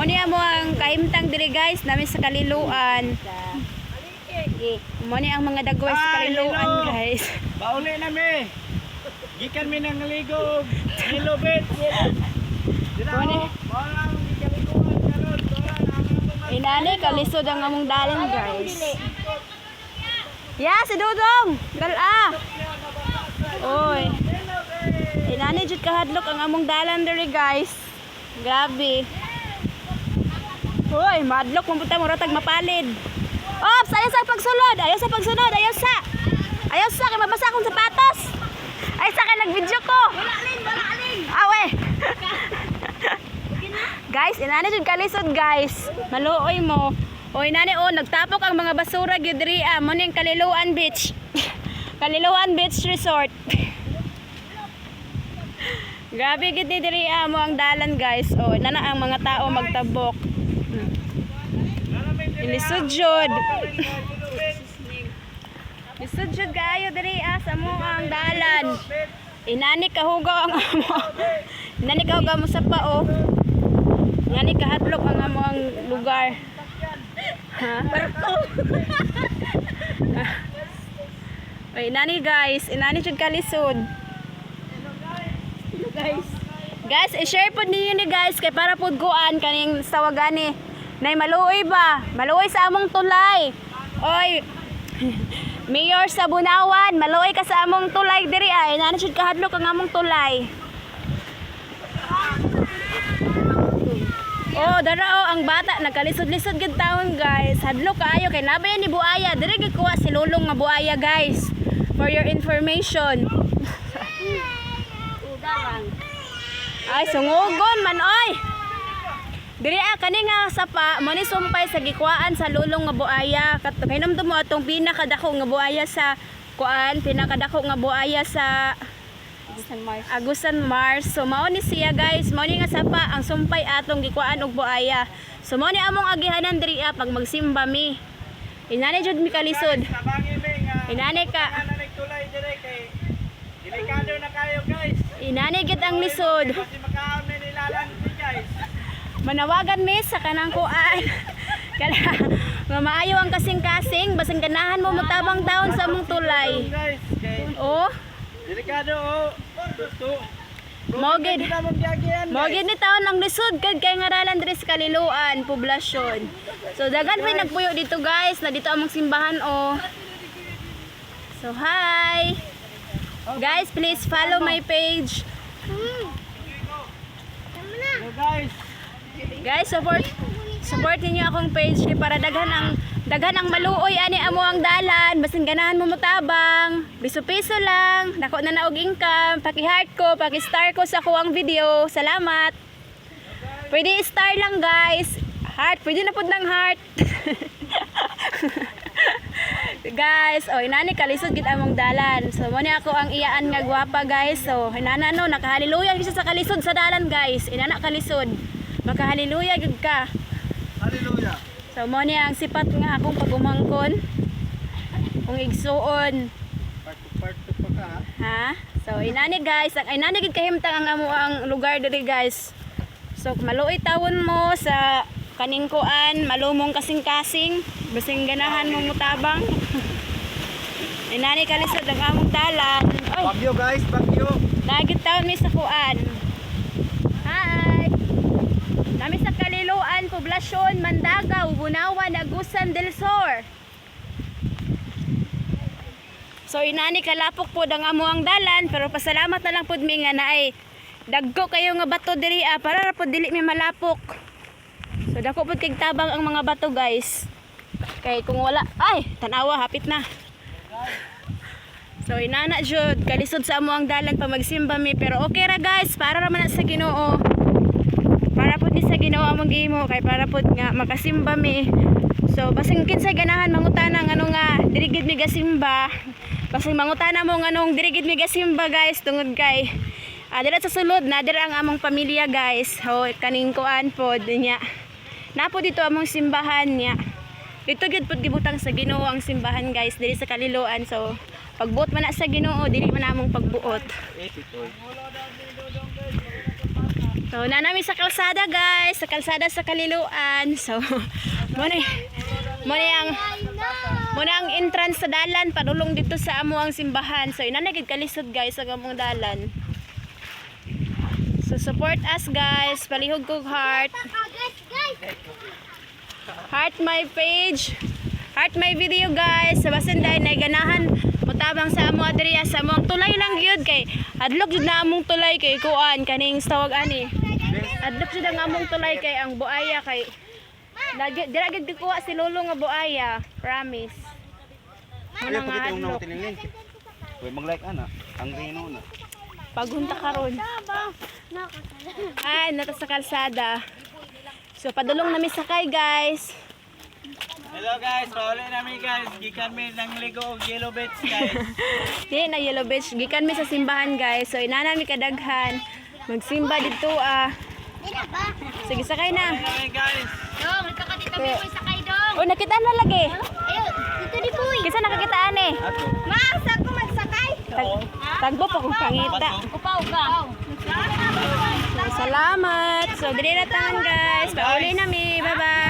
Mo niya mo ang kahimtang diri guys, namin sa Kaliluan. Mo niya ang mga dagway sa Kaliluan guys. Bauli na mi. Gikan mi nang ligo. Ilobit. Dira mo. Walang gikaliguan karon. Inani kalisod ang among dalan guys. Ya si Dudong. Gala. Oy. Inani jud kahadlok ang among dalan diri guys. Grabe. Hoy, madlok mo puta mo ratag mapalid. Ops, ayaw sa pagsulod. Ayaw sa pagsunod. Ayaw sa. Ayaw sa kay mabasa akong sapatos. Ay sa kay nagvideo ko. Wala alin. Awe. Guys, inani jud kalisod guys. Maluoy mo. Oy nani nagtapok ang mga basura gyud diri mo ning Kaliluan Beach. Kaliluan Beach Resort. Grabe gid ni diri mo ang dalan guys. Nana ang mga tao magtabok. Ilisod jud. Lisod jud kaayo diri sa mo ang dalan. Inani kahugaw ang amo. Inani kahugaw mo sa pao. Inani kahadlok ang amo ang lugar. Ha? Oy, inani guys, inani jud kalisod. Guys, i-share po ninyo ni guys kay para pud kuan kaning tawagani. Nay maluoy ba? Maluoy sa among tulay. Oy. Mayor sa Bunawan, maluoy ka sa among tulay diri ay. Nana jud kahadlok ang among tulay. Dara ang bata nagkalisod-lisod gid taon guys. Hadlok kaayo kay nabay ni buaya. Diri gid kuha si lulong nga buaya guys. For your information. Ay sungugon man oy. Diri kani nga sapa mo ni sumpay sa gikuan sa lulong nga buaya. Kainomdom mo atong pinakadako nga buaya sa kuan, pinakadako nga buaya sa Agusan Mars. So mao ni siya guys, mao ni nga sapa ang sumpay atong gikuan og buaya. So mao ni among agihanan diri pag magsimba mi. Inani jud mi kalisod. Inani ka. Delikado na kayo guys. Inani gid ang lisod. Kasi makaon na nilalang guys. Manawagan mi sa kanang kuan. Kala nga maayo ang kasing-kasing basing ganahan mo matabang taon sa among tulay. Delikado Mogid ni taon ang lisod kay ngaralan diri sa Kaliluan poblasyon. So dagan may nagpuyo dito guys, na dito among simbahan So hi. Guys, please follow my page. Guys, support niyo akong page para daghan ang maluoy ani amo ang dalan, basin ganahan mo mutabang. Piso-piso lang, nako na naog income. Paki-heart ko, paki-star ko sa kuwang video. Salamat. Pwede star lang guys. Heart, pwede na pud ng heart. Guys, inani kalisod gid among dalan. So mo ni ako ang iyaan nga gwapa guys. So inana nakahaliluya gid sa kalisod sa dalan guys. Inana kalisod. Makahaliluya gid ka. Hallelujah. So mo ni ang sipat nga akong pagumangkon. Kung igsuon. Part pa ka ha. So inani guys, inani gid kahimtang ang amo ang lugar diri guys. So maluoy tawon mo sa kaning kuan, malumong kasing-kasing, basing ganahan mo mutabang. Inani kalisod ang among dalan. Oy. Bagyo guys, bagyo. Nagit taon mi sa kuan. Hi. Nami sa Kaliluan, poblasyon, Mandagaw, Bunawan, Agusan del Sur. So inani kalapok po ang amo ang dalan, pero pasalamat na lang pud mi nga naay dagko kayo nga bato diri para ra pud dili mi malapok. So dako pud kay tabang ang mga bato guys. Kay kung wala, ay tanawa hapit na. So inana jud kalisod sa amo ang dalan pa magsimba mi, pero okay ra guys, para ra man sa Ginoo. Para pud sa Ginoo among gihimo kay para pud nga makasimba mi. So basing kinsay ganahan mangutana nga diri gid mi gasimba. Basing mangutana mo nganong diri gid mi gasimba guys tungod kay dira sa sulod na dira ang among pamilya guys. Kaning kuan pod nya. Napo dito among simbahan niya. Dito gid pud gibutang sa Ginoo ang simbahan guys diri sa Kaliluan. So pagbuot man na sa Ginoo dili man among pagbuot. So, na namin sa kalsada guys, sa kalsada sa Kaliluan. So, muna ang entrance sa dalan, padulong dito sa amo ang simbahan. So, inanagid kalisod guys sa among dalan. So, support us guys, palihog kog heart. Heart my page. Heart my video guys. Sa basin dahil naiganahan mutabang sa amo adriya sa among tulay lang gyud kay adlok jud na among tulay kay kuan kaning tawag ani. Adlok jud ang among tulay kay ang buaya kay dira gid kuha si lolo nga buaya, promise. Ano nga adlok. Uy, mag-like ana. Ang rino na. Paghunta karon. Ay, nata sa kalsada. So padulong nami sakay guys. Hello guys, pauli namin guys. Gikan mi ng ligo og Yellow Beach guys. Di na Yellow Beach, gikan mi sa simbahan guys. So inanan mi kadaghan. Magsimba dito Sige sakay na. Namin guys. Dong, nagkakatita mo yung sakay dong. Oh, nakita na lagi. Ayun, dito di puy. Kisa nakakitaan eh. Ato. Maasa ko magsakay. Tagbo pa kung pangita. Upaw ka. Salamat. So, dili na tangan guys. Pauli nami. Bye-bye.